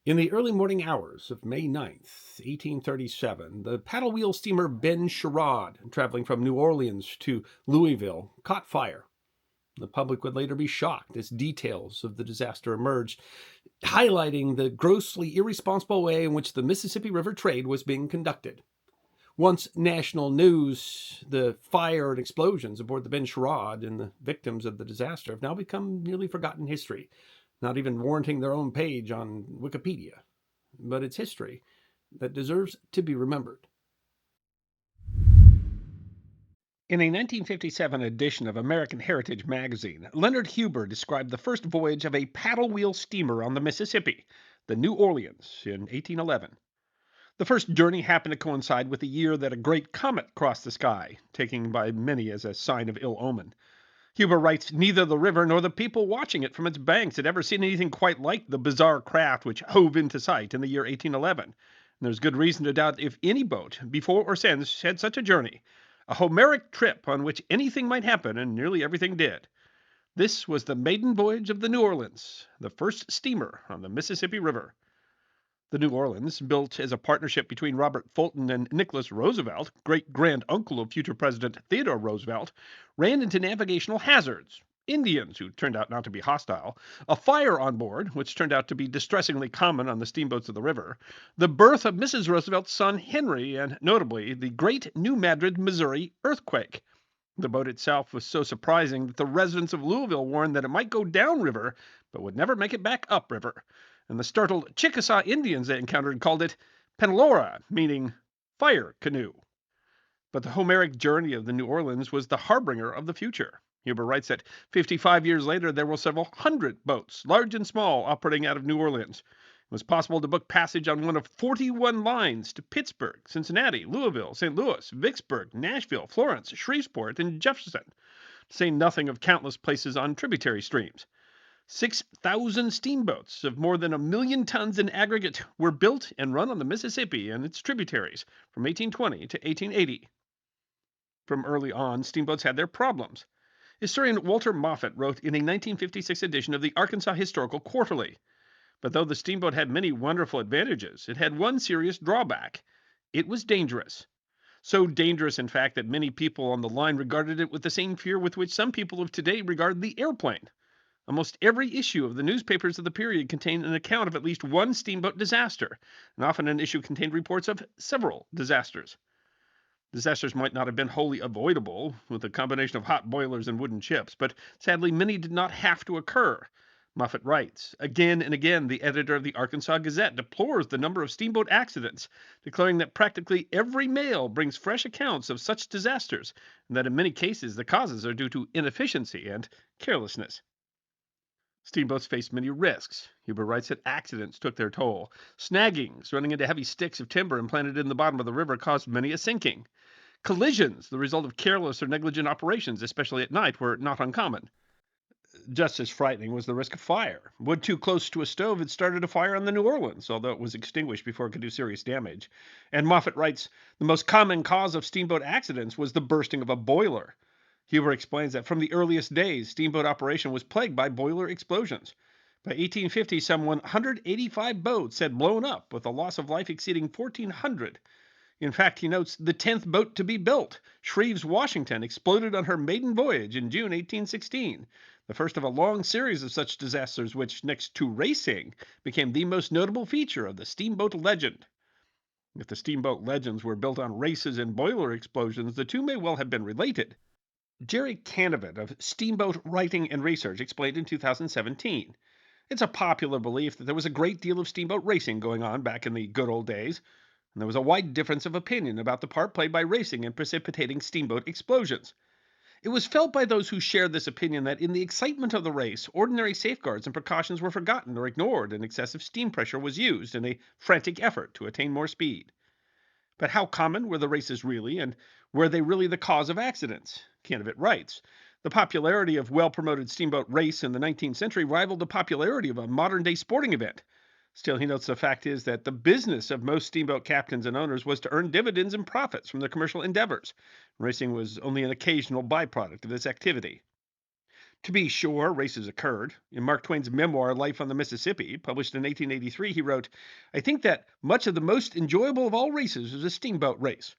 In the early morning hours of May 9th, 1837, the paddle wheel steamer Ben Sherrod, traveling from New Orleans to Louisville, caught fire. The public would later be shocked as details of the disaster emerged, highlighting the grossly irresponsible way in which the Mississippi River trade was being conducted. Once national news, the fire and explosions aboard the Ben Sherrod and the victims of the disaster have now become nearly forgotten history, not even warranting their own page on Wikipedia. But it's history that deserves to be remembered. In a 1957 edition of American Heritage magazine, Leonard Huber described the first voyage of a paddle wheel steamer on the Mississippi, the New Orleans, in 1811. The first journey happened to coincide with the year that a great comet crossed the sky, taken by many as a sign of ill omen. Huber writes, neither the river nor the people watching it from its banks had ever seen anything quite like the bizarre craft which hove into sight in the year 1811. And there's good reason to doubt if any boat, before or since, had such a journey, a Homeric trip on which anything might happen, and nearly everything did. This was the maiden voyage of the New Orleans, the first steamer on the Mississippi River. The New Orleans, built as a partnership between Robert Fulton and Nicholas Roosevelt, great-grand-uncle of future President Theodore Roosevelt, ran into navigational hazards. Indians, who turned out not to be hostile, a fire on board, which turned out to be distressingly common on the steamboats of the river, the birth of Mrs. Roosevelt's son Henry, and notably the Great New Madrid, Missouri earthquake. The boat itself was so surprising that the residents of Louisville warned that it might go downriver, but would never make it back upriver. And the startled Chickasaw Indians they encountered called it Penelora, meaning fire canoe. But the Homeric journey of the New Orleans was the harbinger of the future. Huber writes that 55 years later there were several hundred boats, large and small, operating out of New Orleans. It was possible to book passage on one of 41 lines to Pittsburgh, Cincinnati, Louisville, St. Louis, Vicksburg, Nashville, Florence, Shreveport, and Jefferson, to say nothing of countless places on tributary streams. 6,000 steamboats of more than 1,000,000 tons in aggregate were built and run on the Mississippi and its tributaries from 1820 to 1880. From early on, steamboats had their problems. Historian Walter Moffat wrote in a 1956 edition of the Arkansas Historical Quarterly, but though the steamboat had many wonderful advantages, it had one serious drawback. It was dangerous. So dangerous, in fact, that many people on the line regarded it with the same fear with which some people of today regard the airplane. Almost every issue of the newspapers of the period contained an account of at least one steamboat disaster, and often an issue contained reports of several disasters. Disasters might not have been wholly avoidable, with a combination of hot boilers and wooden chips, but sadly many did not have to occur. Moffat writes, again and again the editor of the Arkansas Gazette deplores the number of steamboat accidents, declaring that practically every mail brings fresh accounts of such disasters, and that in many cases the causes are due to inefficiency and carelessness. Steamboats faced many risks. Huber writes that accidents took their toll. Snaggings, running into heavy sticks of timber implanted in the bottom of the river, caused many a sinking. Collisions, the result of careless or negligent operations, especially at night, were not uncommon. Just as frightening was the risk of fire. Wood too close to a stove had started a fire on the New Orleans, although it was extinguished before it could do serious damage. And Moffat writes, the most common cause of steamboat accidents was the bursting of a boiler. Huber explains that from the earliest days, steamboat operation was plagued by boiler explosions. By 1850, some 185 boats had blown up, with a loss of life exceeding 1,400. In fact, he notes, the 10th boat to be built, Shreve's Washington, exploded on her maiden voyage in June 1816, the first of a long series of such disasters which, next to racing, became the most notable feature of the steamboat legend. If the steamboat legends were built on races and boiler explosions, the two may well have been related. Jerry Canavan of Steamboat Writing and Research explained in 2017. It's a popular belief that there was a great deal of steamboat racing going on back in the good old days, and there was a wide difference of opinion about the part played by racing in precipitating steamboat explosions. It was felt by those who shared this opinion that in the excitement of the race, ordinary safeguards and precautions were forgotten or ignored, and excessive steam pressure was used in a frantic effort to attain more speed. But how common were the races really, and were they really the cause of accidents? Canavan writes, the popularity of well-promoted steamboat race in the 19th century rivaled the popularity of a modern-day sporting event. Still, he notes the fact is that the business of most steamboat captains and owners was to earn dividends and profits from their commercial endeavors. Racing was only an occasional byproduct of this activity. To be sure, races occurred. In Mark Twain's memoir, Life on the Mississippi, published in 1883, he wrote, I think that much of the most enjoyable of all races is a steamboat race.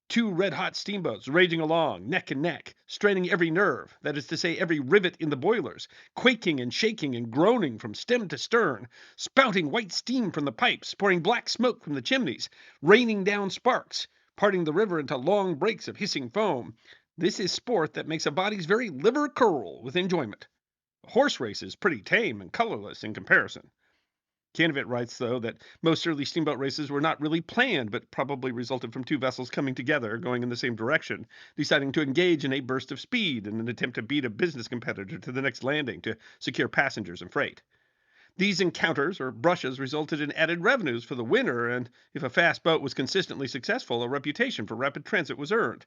Two red-hot steamboats raging along, neck and neck, straining every nerve, that is to say, every rivet in the boilers, quaking and shaking and groaning from stem to stern, spouting white steam from the pipes, pouring black smoke from the chimneys, raining down sparks, parting the river into long breaks of hissing foam. This is sport that makes a body's very liver curl with enjoyment. A horse race is pretty tame and colorless in comparison. Canevit writes, though, that most early steamboat races were not really planned, but probably resulted from two vessels coming together, going in the same direction, deciding to engage in a burst of speed in an attempt to beat a business competitor to the next landing to secure passengers and freight. These encounters or brushes resulted in added revenues for the winner, and if a fast boat was consistently successful, a reputation for rapid transit was earned.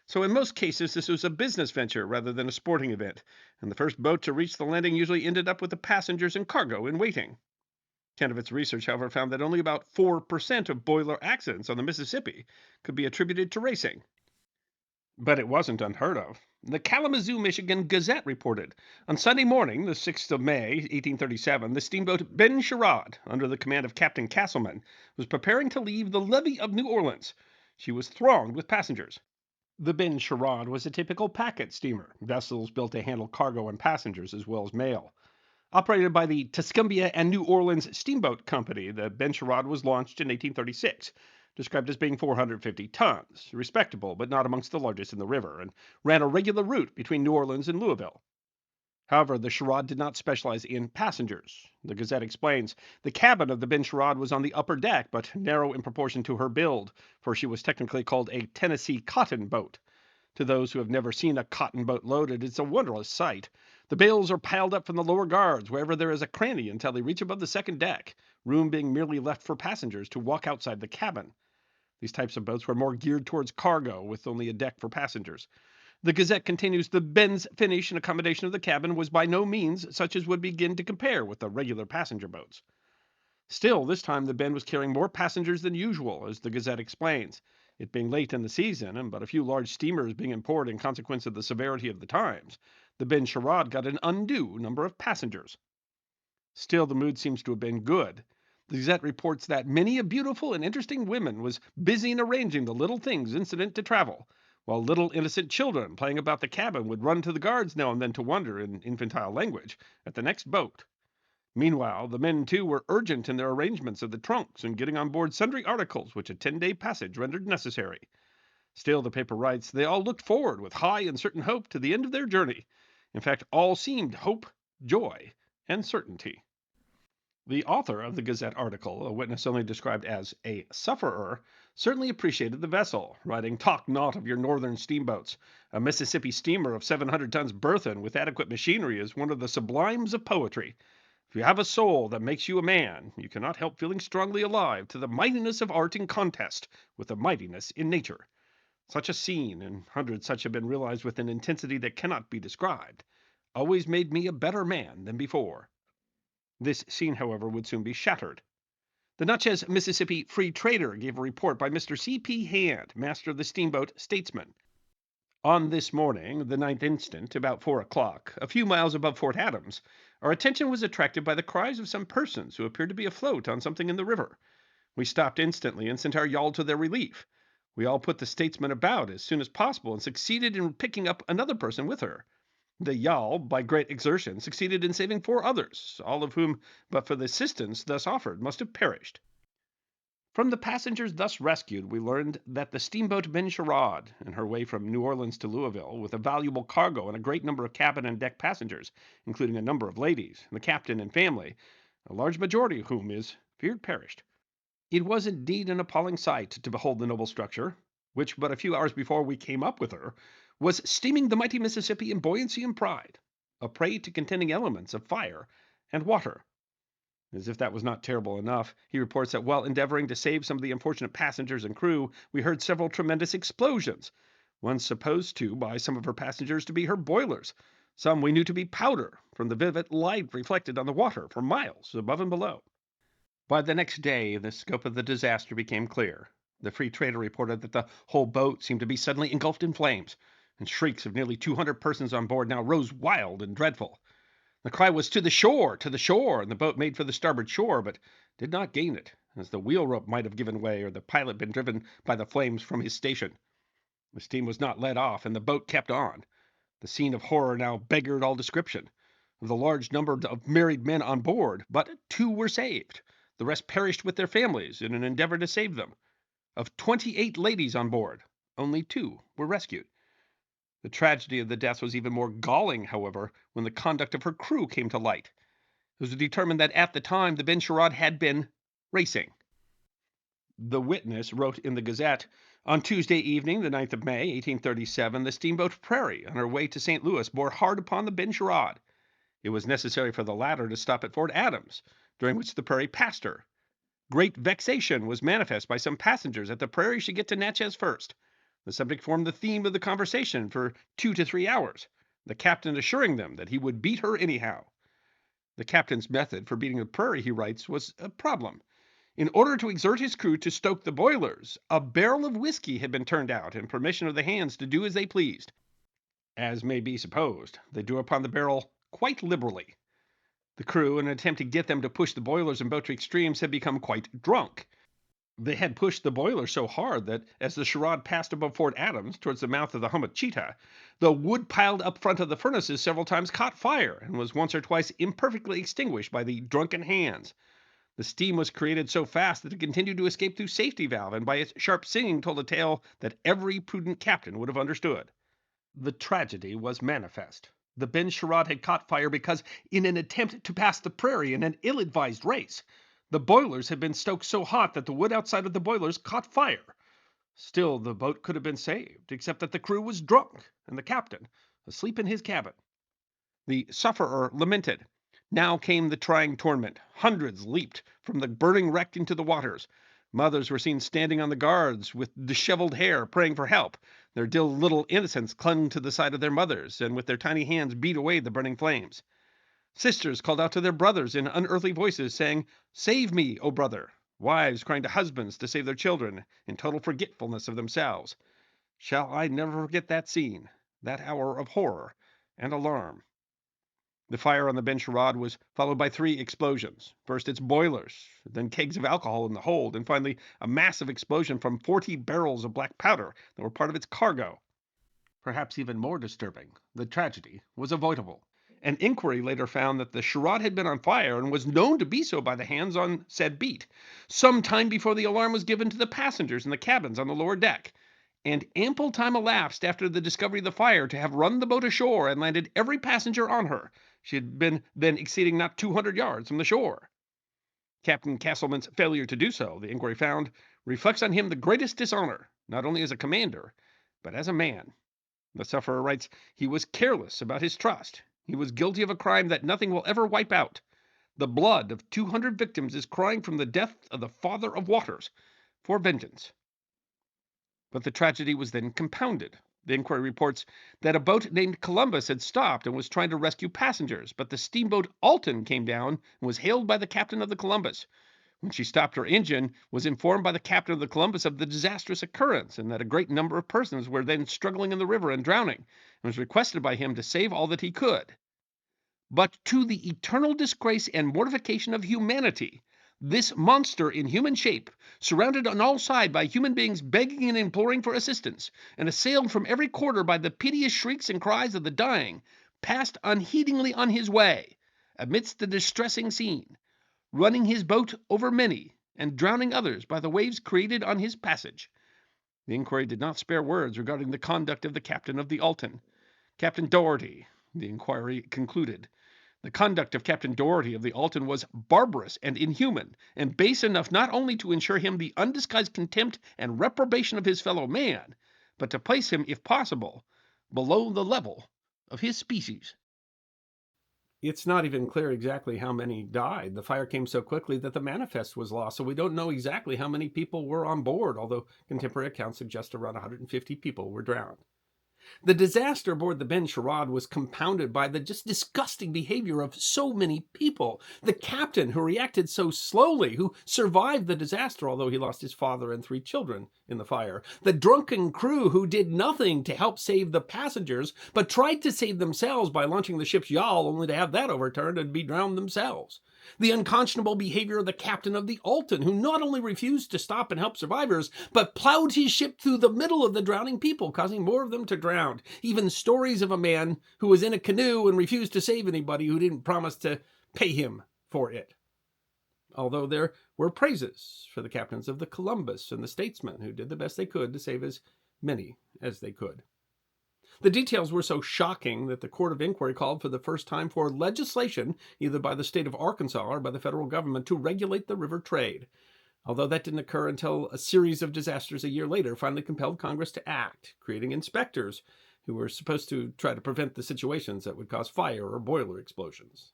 So in most cases, this was a business venture rather than a sporting event, and the first boat to reach the landing usually ended up with the passengers and cargo in waiting. Canevit's research, however, found that only about 4% of boiler accidents on the Mississippi could be attributed to racing. But it wasn't unheard of. The Kalamazoo, Michigan Gazette reported on Sunday morning, the 6th of May, 1837, the steamboat Ben Sherrod, under the command of Captain Castleman, was preparing to leave the levee of New Orleans. She was thronged with passengers. The Ben Sherrod was a typical packet steamer, vessels built to handle cargo and passengers as well as mail. Operated by the Tuscumbia and New Orleans Steamboat Company, the Ben Sherrod was launched in 1836, described as being 450 tons, respectable but not amongst the largest in the river, and ran a regular route between New Orleans and Louisville. However, the Sherrod did not specialize in passengers. The Gazette explains, the cabin of the Ben Sherrod was on the upper deck, but narrow in proportion to her build, for she was technically called a Tennessee cotton boat. To those who have never seen a cotton boat loaded, it's a wondrous sight. The bales are piled up from the lower guards wherever there is a cranny until they reach above the second deck, room being merely left for passengers to walk outside the cabin. These types of boats were more geared towards cargo, with only a deck for passengers. The Gazette continues, the Ben's finish and accommodation of the cabin was by no means such as would begin to compare with the regular passenger boats. Still, this time the Ben was carrying more passengers than usual, as the Gazette explains. It being late in the season, and but a few large steamers being in port in consequence of the severity of the times, the Ben Sherrod got an undue number of passengers. Still, the mood seems to have been good. The Gazette reports that many a beautiful and interesting woman was busy in arranging the little things incident to travel, while little innocent children playing about the cabin would run to the guards now and then to wonder, in infantile language, at the next boat. Meanwhile, the men, too, were urgent in their arrangements of the trunks and getting on board sundry articles which a 10-day passage rendered necessary. Still, the paper writes, they all looked forward with high and certain hope to the end of their journey. In fact, all seemed hope, joy, and certainty. The author of the Gazette article, a witness only described as a sufferer, certainly appreciated the vessel, writing, talk not of your northern steamboats. A Mississippi steamer of 700 tons burthen with adequate machinery is one of the sublimes of poetry. If you have a soul that makes you a man, you cannot help feeling strongly alive to the mightiness of art in contest with the mightiness in nature. Such a scene, and hundreds such have been realized with an intensity that cannot be described, always made me a better man than before. This scene, however, would soon be shattered. The Natchez, Mississippi Free Trader gave a report by Mr. C.P. Hand, master of the steamboat Statesman. On this morning, the 9th instant, about 4 o'clock, a few miles above Fort Adams, our attention was attracted by the cries of some persons who appeared to be afloat on something in the river. We stopped instantly and sent our yawl to their relief. We all put the Statesman about as soon as possible and succeeded in picking up another person with her. The yawl, by great exertion, succeeded in saving 4 others, all of whom, but for the assistance thus offered, must have perished. From the passengers thus rescued, we learned that the steamboat Ben Sherrod, in her way from New Orleans to Louisville, with a valuable cargo and a great number of cabin and deck passengers, including a number of ladies, the captain and family, a large majority of whom is feared perished. It was indeed an appalling sight to behold the noble structure, which but a few hours before we came up with her, was steaming the mighty Mississippi in buoyancy and pride, a prey to contending elements of fire and water. As if that was not terrible enough, he reports that while endeavoring to save some of the unfortunate passengers and crew, we heard several tremendous explosions, one supposed to by some of her passengers to be her boilers, some we knew to be powder, from the vivid light reflected on the water for miles above and below. By the next day, the scope of the disaster became clear. The Free Trader reported that the whole boat seemed to be suddenly engulfed in flames, and shrieks of nearly 200 persons on board now rose wild and dreadful. The cry was, to the shore, to the shore, and the boat made for the starboard shore, but did not gain it, as the wheel rope might have given way, or the pilot been driven by the flames from his station. The steam was not let off, and the boat kept on. The scene of horror now beggared all description. Of the large number of married men on board, but 2 were saved. The rest perished with their families in an endeavor to save them. Of 28 ladies on board, only 2 were rescued. The tragedy of the deaths was even more galling, however, when the conduct of her crew came to light. It was determined that at the time the Ben Sherrod had been racing. The witness wrote in the Gazette, on Tuesday evening, the 9th of May, 1837, the steamboat Prairie, on her way to St. Louis, bore hard upon the Ben Sherrod. It was necessary for the latter to stop at Fort Adams, during which the Prairie passed her. Great vexation was manifest by some passengers that the Prairie should get to Natchez first. The subject formed the theme of the conversation for 2 to 3 hours, the captain assuring them that he would beat her anyhow. The captain's method for beating the Prairie, he writes, was a problem. In order to exert his crew to stoke the boilers, a barrel of whiskey had been turned out, and permission of the hands to do as they pleased. As may be supposed, they drew upon the barrel quite liberally. The crew, in an attempt to get them to push the boilers and boat to extremes, had become quite drunk. They had pushed the boiler so hard that, as the Sherrod passed above Fort Adams, towards the mouth of the Homachita, the wood piled up front of the furnaces several times caught fire, and was once or twice imperfectly extinguished by the drunken hands. The steam was created so fast that it continued to escape through safety valve, and by its sharp singing told a tale that every prudent captain would have understood. The tragedy was manifest. The Ben Sherrod had caught fire because, in an attempt to pass the Prairie in an ill-advised race, the boilers had been stoked so hot that the wood outside of the boilers caught fire. Still, the boat could have been saved, except that the crew was drunk, and the captain asleep in his cabin. The sufferer lamented. Now came the trying tournament. Hundreds leaped from the burning wreck into the waters. Mothers were seen standing on the guards with disheveled hair, praying for help. Their dear little innocents clung to the side of their mothers, and with their tiny hands beat away the burning flames. Sisters called out to their brothers in unearthly voices, saying, "Save me, O brother!" Wives crying to husbands to save their children, in total forgetfulness of themselves. Shall I never forget that scene, that hour of horror and alarm? The fire on the Ben Sherrod was followed by 3 explosions. First its boilers, then kegs of alcohol in the hold, and finally a massive explosion from 40 barrels of black powder that were part of its cargo. Perhaps even more disturbing, the tragedy was avoidable. An inquiry later found that the Sherrod had been on fire and was known to be so by the hands on said beat, some time before the alarm was given to the passengers in the cabins on the lower deck, and ample time elapsed after the discovery of the fire to have run the boat ashore and landed every passenger on her. She had been then exceeding not 200 yards from the shore. Captain Castleman's failure to do so, the inquiry found, reflects on him the greatest dishonor, not only as a commander, but as a man. The sufferer writes, he was careless about his trust. He was guilty of a crime that nothing will ever wipe out. The blood of 200 victims is crying from the death of the Father of Waters for vengeance. But the tragedy was then compounded. The inquiry reports that a boat named Columbus had stopped and was trying to rescue passengers, but the steamboat Alton came down and was hailed by the captain of the Columbus. When she stopped her engine, was informed by the captain of the Columbus of the disastrous occurrence, and that a great number of persons were then struggling in the river and drowning, and was requested by him to save all that he could. But to the eternal disgrace and mortification of humanity, this monster in human shape, surrounded on all sides by human beings begging and imploring for assistance, and assailed from every quarter by the piteous shrieks and cries of the dying, passed unheedingly on his way, amidst the distressing scene, running his boat over many, and drowning others by the waves created on his passage. The inquiry did not spare words regarding the conduct of the captain of the Alton. Captain Doherty, the inquiry concluded. The conduct of Captain Doherty of the Alton was barbarous and inhuman, and base enough not only to ensure him the undisguised contempt and reprobation of his fellow man, but to place him, if possible, below the level of his species. It's not even clear exactly how many died. The fire came so quickly that the manifest was lost, so we don't know exactly how many people were on board, although contemporary accounts suggest around 150 people were drowned. The disaster aboard the Ben Sherrod was compounded by the just disgusting behavior of so many people. The captain, who reacted so slowly, who survived the disaster, although he lost his father and 3 children in the fire. The drunken crew, who did nothing to help save the passengers, but tried to save themselves by launching the ship's yawl, only to have that overturned and be drowned themselves. The unconscionable behavior of the captain of the Alton, who not only refused to stop and help survivors, but plowed his ship through the middle of the drowning people, causing more of them to drown. Even stories of a man who was in a canoe and refused to save anybody who didn't promise to pay him for it. Although there were praises for the captains of the Columbus and the Statesmen, who did the best they could to save as many as they could. The details were so shocking that the Court of Inquiry called for the first time for legislation, either by the state of Arkansas or by the federal government, to regulate the river trade. Although that didn't occur until a series of disasters a year later finally compelled Congress to act, creating inspectors who were supposed to try to prevent the situations that would cause fire or boiler explosions.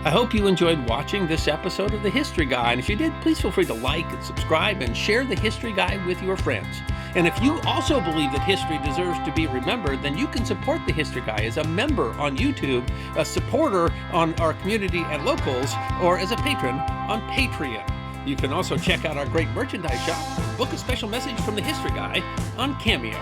I hope you enjoyed watching this episode of The History Guy, and if you did, please feel free to like and subscribe and share The History Guy with your friends. And if you also believe that history deserves to be remembered, then you can support The History Guy as a member on YouTube, a supporter on our community at Locals, or as a patron on Patreon. You can also check out our great merchandise shop, book a special message from The History Guy on Cameo.